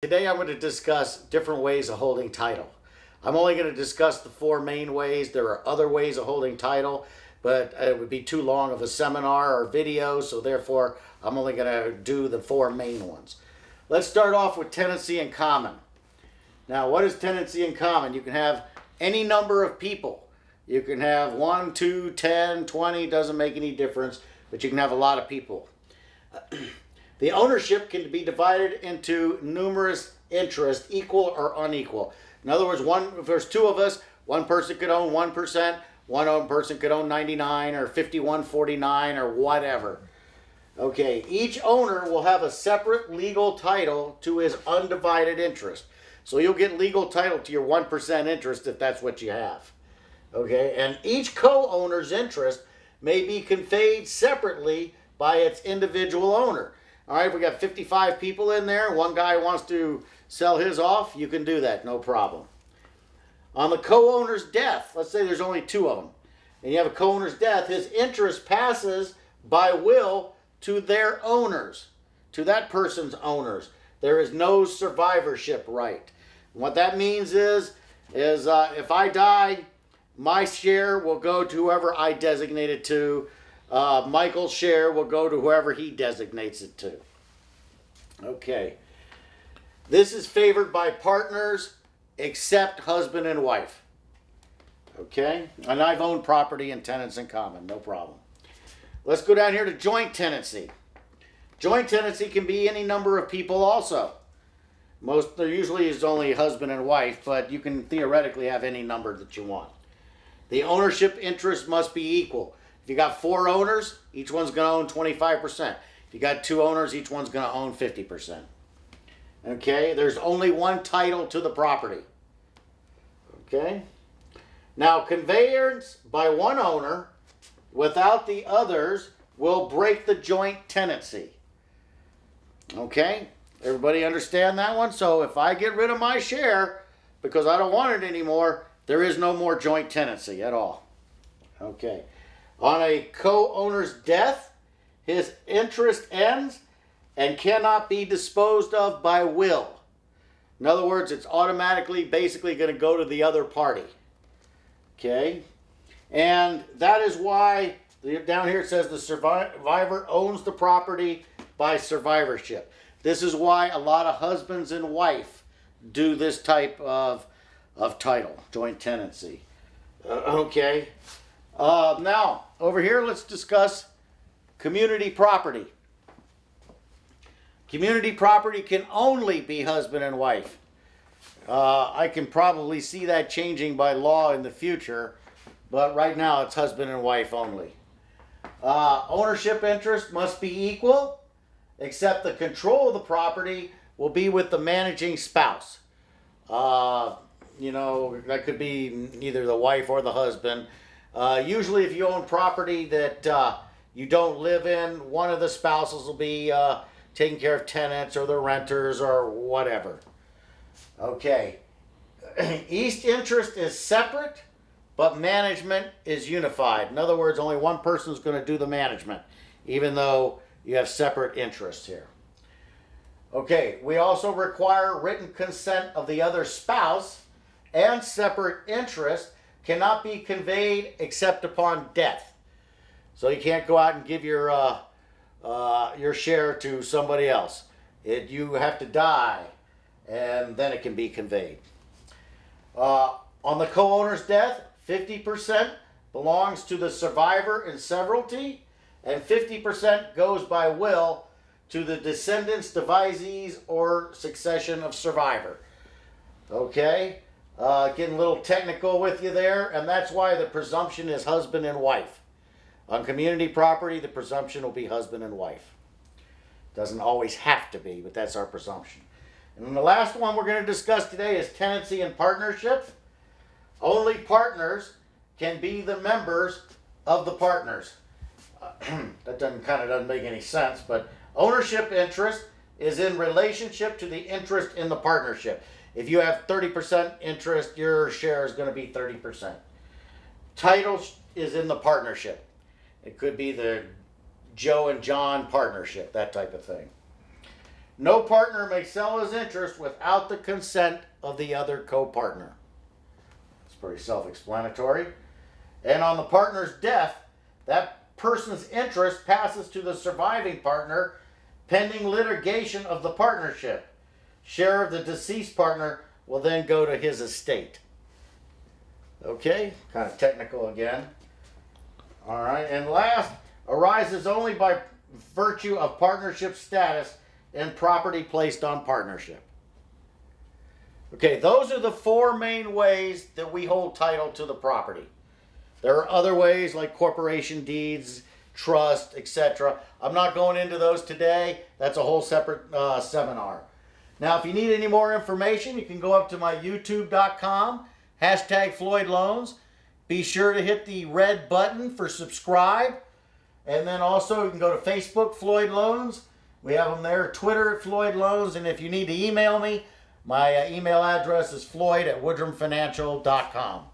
Today I'm going to discuss different ways of holding title. I'm only going to discuss the four main ways. There are other ways of holding title, but it would be too long of a seminar or video, so therefore I'm only going to do the four main ones. Let's start off with tenancy in common. Now, what is tenancy in common? You can have any number of people. You can have 1, 2, 10, 20, doesn't make any difference, but you can have a lot of people. The ownership can be divided into numerous interests, equal or unequal. In other words, if there's two of us, one person could own 1%, one person could own 99 or 5149 or whatever. Okay, each owner will have a separate legal title to his undivided interest. So you'll get legal title to your 1% interest if that's what you have. Okay, and each co-owner's interest may be conveyed separately by its individual owner. All right, if we got 55 people in there, one guy wants to sell his off, you can do that, no problem. On the co-owner's death, let's say there's only two of them, and you have a co-owner's death, his interest passes by will to their owners, to that person's owners. There is no survivorship right. And what that means is if I die, my share will go to whoever I designate it to. Michael's share will go to whoever he designates it to. Okay. This is favored by partners except husband and wife. Okay. And I've owned property and tenants in common. No problem. Let's go down here to joint tenancy. Joint tenancy can be any number of people also. There usually is only husband and wife, but you can theoretically have any number that you want. The ownership interest must be equal. If you got 4 owners, each one's going to own 25%. If you got 2 owners, each one's going to own 50%. Okay, there's only one title to the property. Okay. Now, conveyance by one owner without the others will break the joint tenancy. Okay, everybody understand that one? So if I get rid of my share because I don't want it anymore, there is no more joint tenancy at all. Okay. On a co-owner's death, his interest ends and cannot be disposed of by will. In other words, it's automatically basically going to go to the other party. Okay? And that is why down here it says the survivor owns the property by survivorship. This is why a lot of husbands and wife do this type of title, joint tenancy. Okay? Now, over here, let's discuss community property. Community property can only be husband and wife. I can probably see that changing by law in the future, but right now it's husband and wife only. Ownership interest must be equal, except the control of the property will be with the managing spouse. That could be either the wife or the husband. Usually if you own property that you don't live in, one of the spouses will be taking care of tenants or the renters or whatever. Okay. Each interest is separate, but management is unified. In other words, only one person is going to do the management, even though you have separate interests here. Okay, we also require written consent of the other spouse, and separate interest cannot be conveyed except upon death. So you can't go out and give your share to somebody else. You have to die, and then it can be conveyed. On the co-owner's death, 50% belongs to the survivor in severalty, and 50% goes by will to the descendants, devisees, or succession of survivor. Okay? Getting a little technical with you there, and that's why the presumption is husband and wife. On community property, the presumption will be husband and wife. Doesn't always have to be, but that's our presumption. And then the last one we're going to discuss today is tenancy and partnership. Only partners can be the members of the partners. That doesn't make any sense, but ownership interest is in relationship to the interest in the partnership. If you have 30% interest, your share is going to be 30%. Title is in the partnership. It could be the Joe and John partnership, that type of thing. No partner may sell his interest without the consent of the other co-partner. It's pretty self-explanatory. And on the partner's death, that person's interest passes to the surviving partner pending litigation of the partnership. Share of the deceased partner will then go to his estate. Okay, kind of technical again. All right, and last, arises only by virtue of partnership status and property placed on partnership. Okay, those are the four main ways that we hold title to the property. There are other ways like corporation deeds, trust, etc. I'm not going into those today. That's a whole separate seminar. Now, if you need any more information, you can go up to my youtube.com, #Floyd Loans. Be sure to hit the red button for subscribe. And then also you can go to Facebook, Floyd Loans. We have them there, Twitter at Floyd Loans. And if you need to email me, my email address is floyd@woodrumfinancial.com.